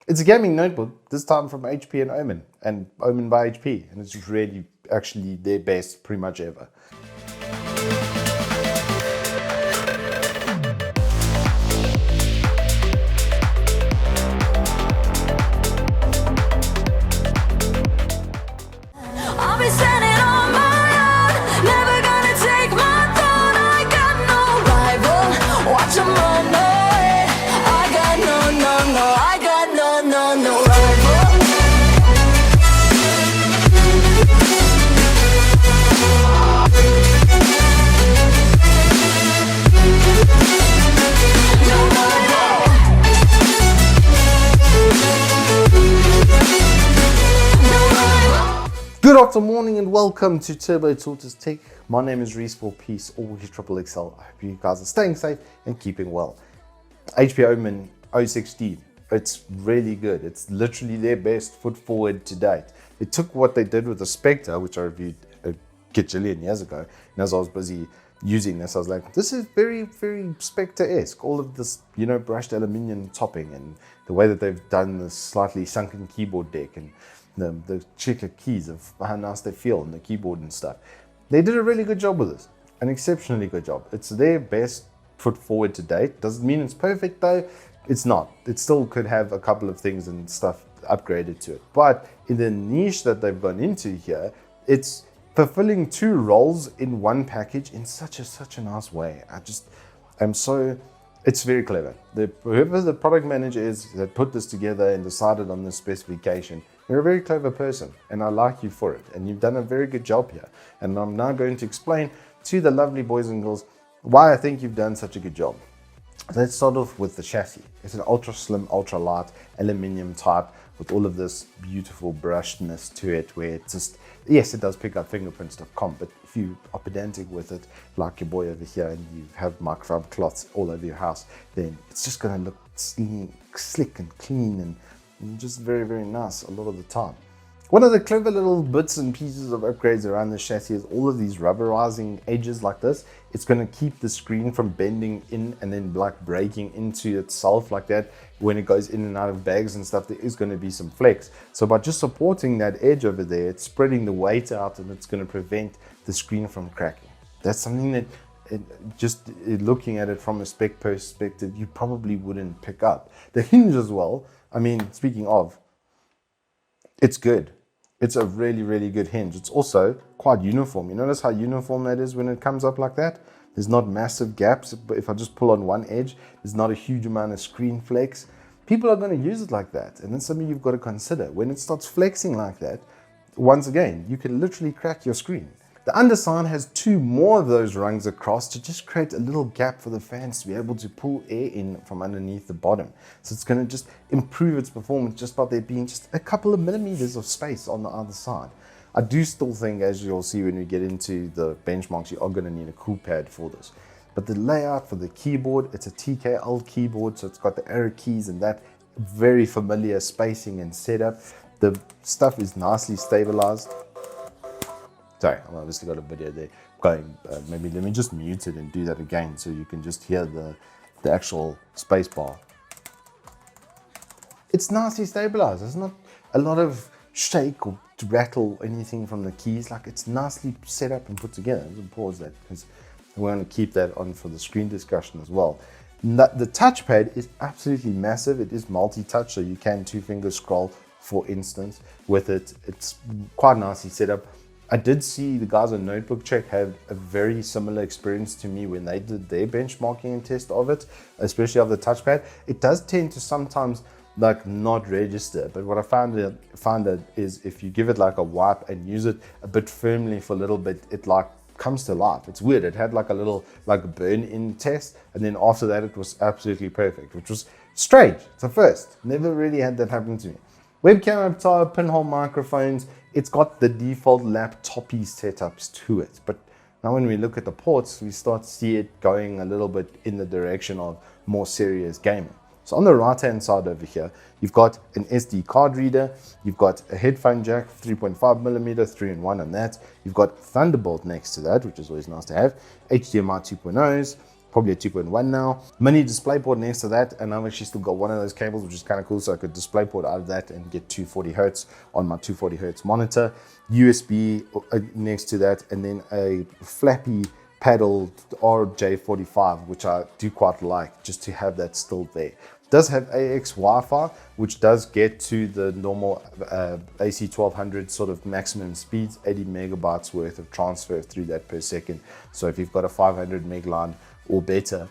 It's a gaming notebook, this time from HP and Omen by HP, and it's really actually their best pretty much ever. Good afternoon, morning, and welcome to Turbo Tortoise Tech. My name is Reese for Peace, always Triple XL. I hope you guys are staying safe and keeping well. HP Omen 016, it's really good. It's literally their best foot forward to date. They took what they did with the Spectre, which I reviewed a gajillion years ago, and as I was busy using this, I was like, this is very, very Spectre-esque. All of this, brushed aluminium topping and the way that they've done this slightly sunken keyboard deck and the checkered keys of how nice they feel on the keyboard and stuff. They did a really good job with this, an exceptionally good job. It's their best foot forward to date. Doesn't mean it's perfect though. It's not. It still could have a couple of things and stuff upgraded to it. But in the niche that they've gone into here, it's fulfilling two roles in one package in such a nice way. It's very clever. Whoever the product manager is that put this together and decided on this specification, you're a very clever person, and I like you for it. And you've done a very good job here. And I'm now going to explain to the lovely boys and girls why I think you've done such a good job. Let's start off with the chassis. It's an ultra slim, ultra light aluminium type with all of this beautiful brushedness to it, where it's just, yes, it does pick up fingerprints.com, but if you are pedantic with it, like your boy over here, and you have microfiber cloths all over your house, then it's just going to look slick and clean and just very, very nice a lot of the time. One of the clever little bits and pieces of upgrades around the chassis is all of these rubberizing edges like this. It's going to keep the screen from bending in and then like breaking into itself like that. When it goes in and out of bags and stuff, there is going to be some flex. So by just supporting that edge over there, it's spreading the weight out and it's going to prevent the screen from cracking. That's something that looking at it from a spec perspective, you probably wouldn't pick up. The hinge as well. I mean, speaking of, it's good. It's a really, really good hinge. It's also quite uniform. You notice how uniform that is when it comes up like that? There's not massive gaps. But if I just pull on one edge, there's not a huge amount of screen flex. People are going to use it like that. And that's something you've got to consider. When it starts flexing like that, once again, you can literally crack your screen. The underside has two more of those rungs across to just create a little gap for the fans to be able to pull air in from underneath the bottom. So it's going to just improve its performance just by there being just a couple of millimeters of space on the other side. I do still think, as you'll see when we get into the benchmarks, you are going to need a cool pad for this. But the layout for the keyboard, it's a TKL keyboard, so it's got the arrow keys and that very familiar spacing and setup. The stuff is nicely stabilized. Sorry, I've obviously got a video there going. Maybe let me just mute it and do that again so you can just hear the actual space bar. It's nicely stabilized. There's not a lot of shake or rattle or anything from the keys. Like, it's nicely set up and put together. I'm going to pause that because we're going to keep that on for the screen discussion as well. The touchpad is absolutely massive. It is multi-touch, so you can two-finger scroll, for instance, with it. It's quite nicely set up. I did see the guys on Notebook Check had a very similar experience to me when they did their benchmarking and test of it, especially of the touchpad. It does tend to sometimes like not register, but what I found out is if you give it like a wipe and use it a bit firmly for a little bit, it like comes to life. It's weird. It had like a little like burn-in test, and then after that it was absolutely perfect, which was strange. It's a first. Never really had that happen to me. Webcam up top, pinhole microphones. It's got the default laptop-y setups to it. But now when we look at the ports, we start to see it going a little bit in the direction of more serious gaming. So on the right-hand side over here, you've got an SD card reader. You've got a headphone jack, 3.5mm, 3-in-1 on that. You've got Thunderbolt next to that, which is always nice to have. HDMI 2.0s. probably a 2.1 now. Mini DisplayPort next to that, and I've actually still got one of those cables, which is kind of cool, so I could DisplayPort out of that and get 240 hertz on my 240 hertz monitor. USB next to that, and then a flappy paddle RJ45, which I do quite like, just to have that still there. It does have AX Wi-Fi, which does get to the normal AC1200 sort of maximum speeds, 80 megabytes worth of transfer through that per second. So if you've got a 500 meg line or better,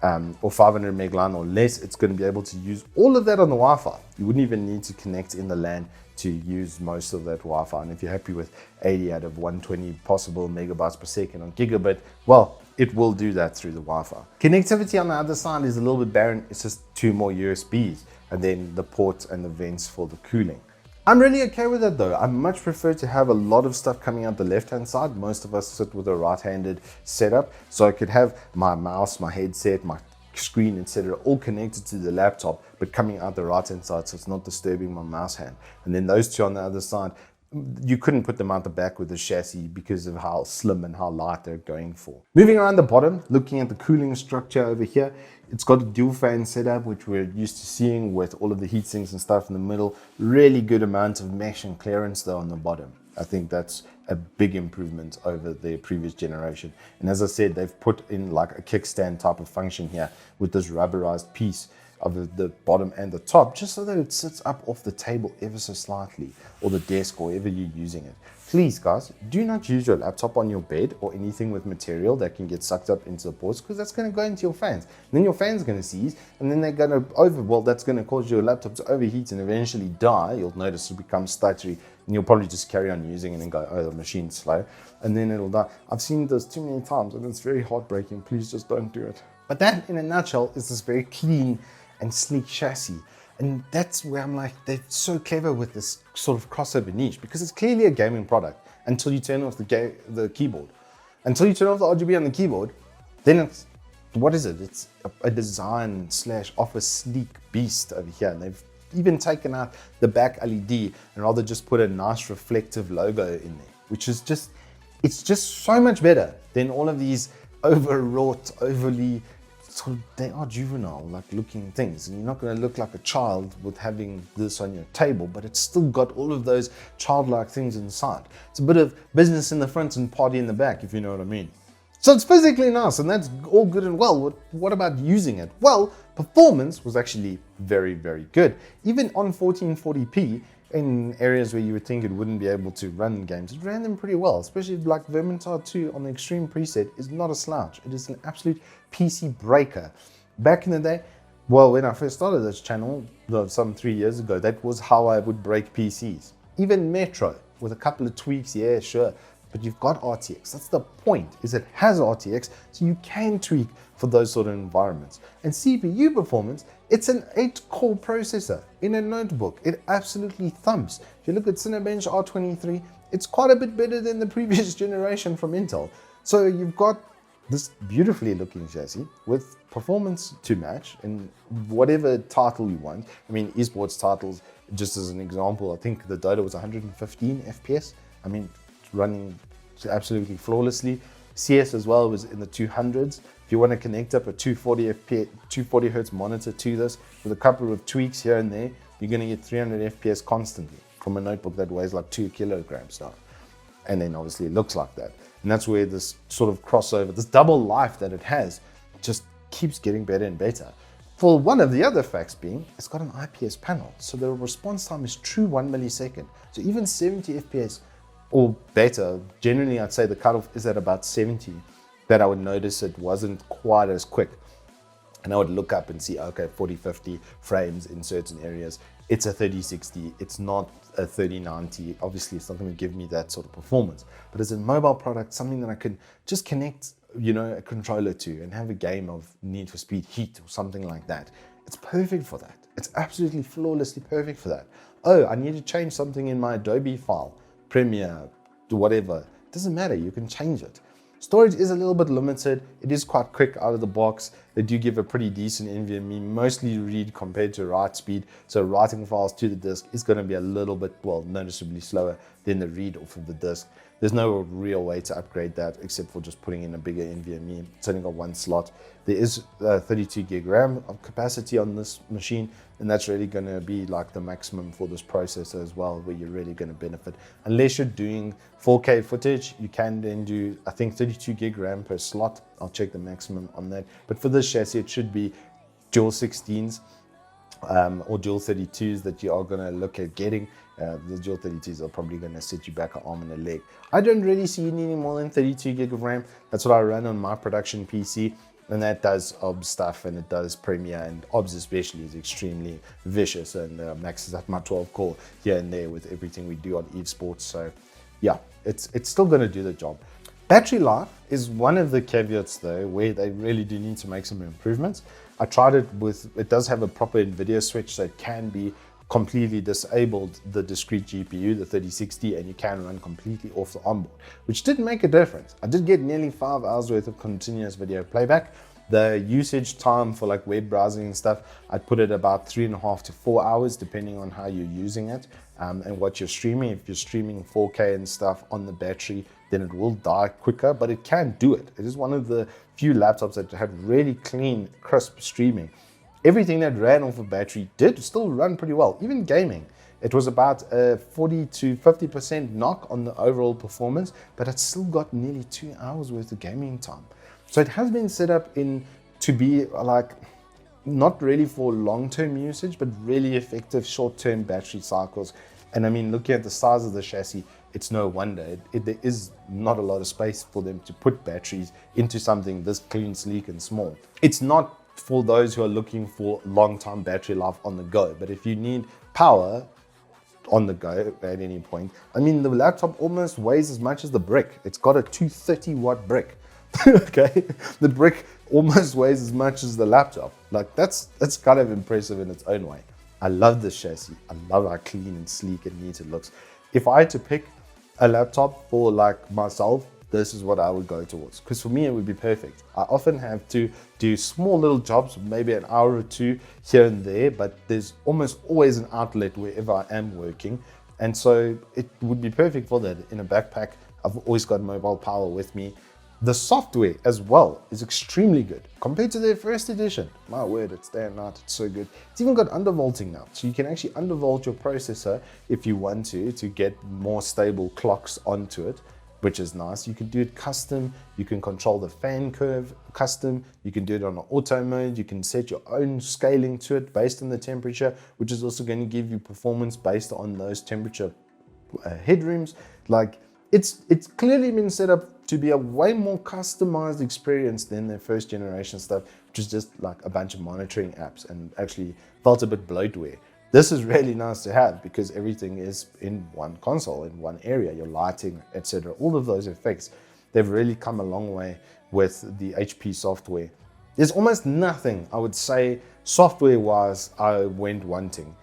or 500 meg line or less, it's going to be able to use all of that on the Wi-Fi. You wouldn't even need to connect in the LAN to use most of that Wi-Fi. And if you're happy with 80 out of 120 possible megabytes per second on gigabit, well, it will do that through the Wi-Fi. Connectivity on the other side is a little bit barren. It's just 2 more USBs and then the ports and the vents for the cooling. I'm really okay with that though. I much prefer to have a lot of stuff coming out the left-hand side. Most of us sit with a right-handed setup, so I could have my mouse, my headset, my screen, etc., all connected to the laptop, but coming out the right-hand side, so it's not disturbing my mouse hand. And then those two on the other side, you couldn't put them out the back with the chassis because of how slim and how light they're going for. Moving around the bottom, looking at the cooling structure over here, it's got a dual fan setup, which we're used to seeing with all of the heat sinks and stuff in the middle. Really good amount of mesh and clearance though on the bottom. I think that's a big improvement over the previous generation. And as I said, they've put in like a kickstand type of function here with this rubberized piece of the bottom and the top, just so that it sits up off the table ever so slightly, or the desk, or wherever you're using it. Please guys, do not use your laptop on your bed or anything with material that can get sucked up into the ports, because that's going to go into your fans. And then your fans are going to seize, and then they're going to that's going to cause your laptop to overheat and eventually die. You'll notice it becomes stuttery, and you'll probably just carry on using it and go, oh, the machine's slow, and then it'll die. I've seen this too many times, and it's very heartbreaking. Please just don't do it. But that, in a nutshell, is this very clean and sleek chassis. And that's where I'm like, they're so clever with this sort of crossover niche, because it's clearly a gaming product until you turn off the keyboard. Until you turn off the RGB on the keyboard, then it's, what is it? It's a design / office sleek beast over here. And they've even taken out the back LED and rather just put a nice reflective logo in there, which is just, it's just so much better than all of these overwrought, overly sort of, they are juvenile like looking things, and you're not going to look like a child with having this on your table, but it's still got all of those childlike things inside. It's a bit of business in the front and party in the back, if you know what I mean. So it's physically nice, and that's all good and well. What about using it? Well, performance was actually very, very good. Even on 1440p, in areas where you would think it wouldn't be able to run games, it ran them pretty well, especially like Vermintide 2 on the Extreme preset is not a slouch. It is an absolute PC breaker. Back in the day, well, when I first started this channel, some 3 years ago, that was how I would break PCs. Even Metro, with a couple of tweaks, yeah, sure, but you've got RTX. That's the point, is it has RTX, so you can tweak for those sort of environments. And CPU performance, it's an 8-core processor in a notebook. It absolutely thumps. If you look at Cinebench R23, it's quite a bit better than the previous generation from Intel. So you've got this beautifully looking chassis with performance to match in whatever title you want. I mean, esports titles, just as an example, I think the Dota was 115 FPS. I mean, running absolutely flawlessly. CS as well was in the 200s. If you want to connect up a 240 hertz monitor to this with a couple of tweaks here and there, you're going to get 300 FPS constantly from a notebook that weighs like 2 kilograms now. And then obviously it looks like that. And that's where this sort of crossover, this double life that it has, just keeps getting better and better. For one of the other facts being, it's got an IPS panel, so the response time is true 1 millisecond. So even 70 FPS or better, generally I'd say the cutoff is at about 70, that I would notice it wasn't quite as quick. And I would look up and see, okay, 40, 50 frames in certain areas. It's a 3060, it's not a 3090. Obviously, it's not going to give me that sort of performance. But as a mobile product, something that I can just connect, you know, a controller to and have a game of Need for Speed Heat or something like that. It's perfect for that. It's absolutely flawlessly perfect for that. Oh, I need to change something in my Adobe file, Premiere, whatever. It doesn't matter, you can change it. Storage is a little bit limited. It is quite quick out of the box. they do give a pretty decent NVMe, mostly read compared to write speed. So writing files to the disk is going to be a little bit, well, noticeably slower than the read off of the disk. There's no real way to upgrade that except for just putting in a bigger NVMe. It's only got one slot. There is 32 gig RAM of capacity on this machine, and that's really going to be like the maximum for this processor as well, where you're really going to benefit. Unless you're doing 4K footage, you can then do, I think, 32 gig RAM per slot. I'll check the maximum on that. But for this chassis, it should be dual 16s or dual 32s that you are going to look at getting. The dual 32s are probably going to set you back an arm and a leg. I don't really see you needing more than 32 gig of RAM. That's what I run on my production PC. And that does OBS stuff, and it does Premiere, and OBS especially is extremely vicious and maxes out my 12 core here and there with everything we do on eSports. So yeah, it's still going to do the job. Battery life is one of the caveats though, where they really do need to make some improvements. I tried it with, it does have a proper NVIDIA switch, so it can be completely disabled the discrete GPU, the 3060, and you can run completely off the onboard, which did make a difference. I did get nearly 5 hours worth of continuous video playback. The usage time for like web browsing and stuff, I'd put it about 3.5 to 4 hours, depending on how you're using it and what you're streaming. If you're streaming 4K and stuff on the battery, then it will die quicker, but it can do it. It is one of the few laptops that have really clean, crisp streaming. Everything that ran off a battery did still run pretty well, even gaming. It was about a 40 to 50% knock on the overall performance, but it still got nearly 2 hours worth of gaming time. So it has been set up to be like, not really for long-term usage, but really effective short-term battery cycles. And I mean, looking at the size of the chassis, it's no wonder. There is not a lot of space for them to put batteries into something this clean, sleek, and small. It's not for those who are looking for long-time battery life on the go, but if you need power on the go at any point, I mean, the laptop almost weighs as much as the brick. It's got a 230 watt brick. Okay, the brick almost weighs as much as the laptop. Like that's kind of impressive in its own way. I love this chassis. I love how clean and sleek and neat it looks. If I had to pick a laptop for like myself, this is what I would go towards, because for me it would be perfect. I often have to do small little jobs, maybe an hour or two here and there, but there's almost always an outlet wherever I am working, and so it would be perfect for that. In a backpack, I've always got mobile power with me. The software as well is extremely good compared to their first edition. My word, it's standing out, it's so good. It's even got undervolting now, so you can actually undervolt your processor if you want to get more stable clocks onto it, which is nice. You can do it custom, you can control the fan curve custom, you can do it on an auto mode, you can set your own scaling to it based on the temperature, which is also going to give you performance based on those temperature headrooms. Like, it's clearly been set up to be a way more customized experience than their first generation stuff, which is just like a bunch of monitoring apps and actually felt a bit bloatware. This is really nice to have because everything is in one console, in one area, your lighting, etc. All of those effects, they've really come a long way with the HP software. There's almost nothing, I would say, software-wise, I went wanting.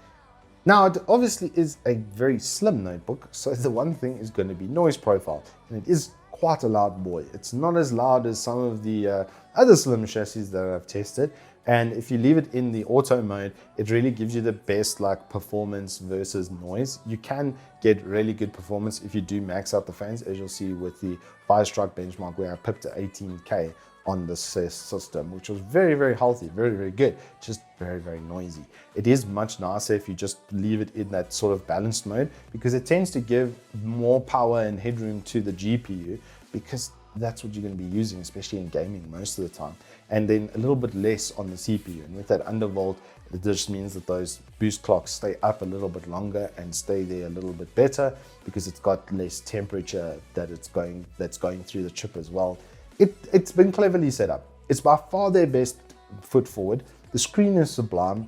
Now, it obviously is a very slim notebook, so the one thing is going to be noise profile, and it is quite a loud boy. It's not as loud as some of the other slim chassis that I've tested, and if you leave it in the auto mode, it really gives you the best like performance versus noise. You can get really good performance if you do max out the fans, as you'll see with the Firestrike benchmark where I picked to 18K on the system, which was very, very healthy, very, very good, just very, very noisy. It is much nicer if you just leave it in that sort of balanced mode, because it tends to give more power and headroom to the GPU, because that's what you're going to be using, especially in gaming most of the time, and then a little bit less on the CPU. And with that undervolt, it just means that those boost clocks stay up a little bit longer and stay there a little bit better, because it's got less temperature that's going through the chip as well. It's been cleverly set up. It's by far their best foot forward. The screen is sublime.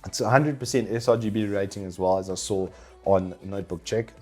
It's 100% sRGB rating as well, as I saw on Notebook Check.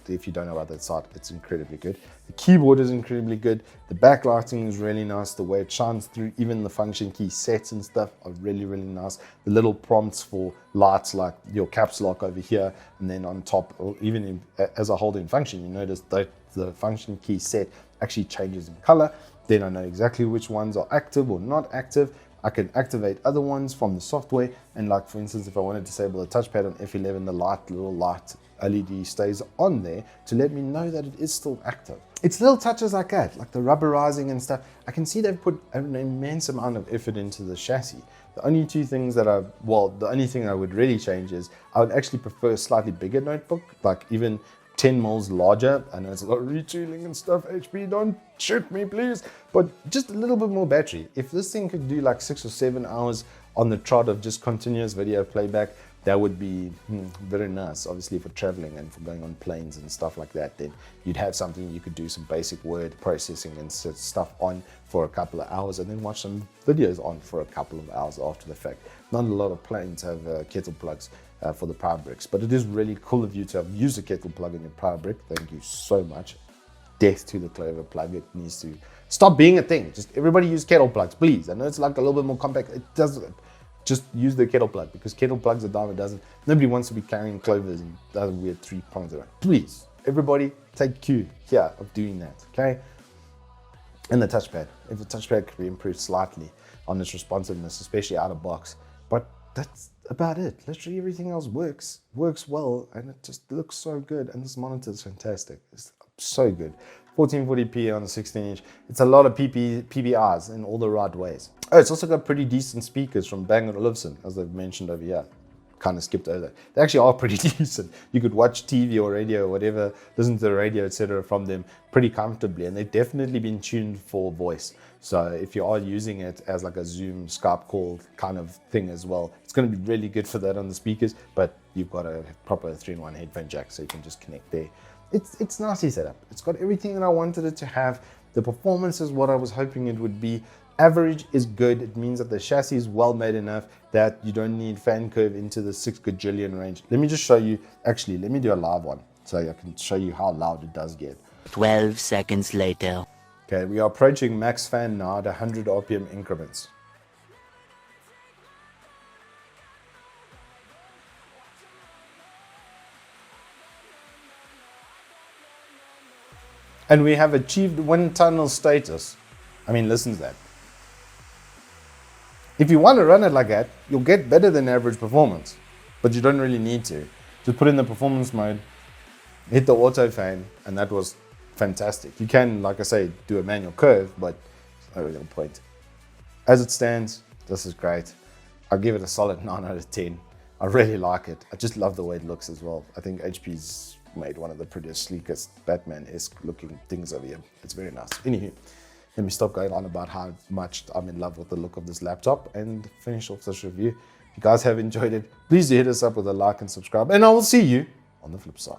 If you don't know about that site, it's incredibly good. The keyboard is incredibly good. The backlighting is really nice. The way it shines through, even the function key sets and stuff are really, really nice. The little prompts for lights, like your caps lock over here, and then on top, or even as I hold in function, you notice that the function key set actually changes in color. Then I know exactly which ones are active or not active. I can activate other ones from the software. And like for instance, if I want to disable the touchpad on F11, the little light LED stays on there to let me know that it is still active. It's little touches like that, like the rubberizing and stuff. I can see they've put an immense amount of effort into the chassis. The only two things that the only thing I would really change is I would actually prefer a slightly bigger notebook, like even 10 mils larger. I know it's a lot of retooling and stuff. HP, don't shoot me, please. But just a little bit more battery. If this thing could do like 6 or 7 hours on the trot of just continuous video playback, that would be very nice. Obviously for traveling and for going on planes and stuff like that, then you'd have something you could do some basic word processing and set stuff on for a couple of hours and then watch some videos on for a couple of hours after the fact. Not a lot of planes have kettle plugs for the power bricks, but it is really cool of you to have used a kettle plug in your power brick. Thank you so much. Death to the Clover plug. It needs to stop being a thing. Just everybody use kettle plugs, please. I know it's like a little bit more compact. It doesn't. Just use the kettle plug, because kettle plugs are dime a dozen. Nobody wants to be carrying clovers and other weird 3 prongs around. Please, everybody take cue here of doing that, okay? And the touchpad. If the touchpad could be improved slightly on its responsiveness, especially out of box. But that's about it. Literally everything else works well, and it just looks so good. And this monitor is fantastic. It's so good. 1440p on a 16-inch. It's a lot of PBRs in all the right ways. Oh, it's also got pretty decent speakers from Bang & Olufsen, as I've mentioned over here. Kind of skipped over that. They actually are pretty decent. You could watch TV or radio or whatever, listen to the radio, etc. from them pretty comfortably, and they've definitely been tuned for voice. So if you are using it as like a Zoom Skype call kind of thing as well, it's going to be really good for that on the speakers, but you've got a proper 3-in-1 headphone jack, so you can just connect there. It's nicely set up. It's got everything that I wanted it to have. The performance is what I was hoping it would be. Average is good. It means that the chassis is well made enough that you don't need fan curve into the 6 gajillion range. Let me just show you, actually, let me do a live one so I can show you how loud it does get. 12 seconds later. Okay, we are approaching max fan now at 100 RPM increments. And we have achieved wind tunnel status. I mean, listen to that. If you want to run it like that, you'll get better than average performance, but you don't really need to. Just put in the performance mode, hit the auto fan, and that was fantastic. You can, like I say, do a manual curve, but it's no real point. As it stands, this is great. I'll give it a solid 9 out of 10. I really like it. I just love the way it looks as well. I think HP's made one of the prettiest, sleekest Batman-esque looking things over here. It's very nice. Anywho, let me stop going on about how much I'm in love with the look of this laptop and finish off this review. If you guys have enjoyed it, please do hit us up with a like and subscribe, and I will see you on the flip side.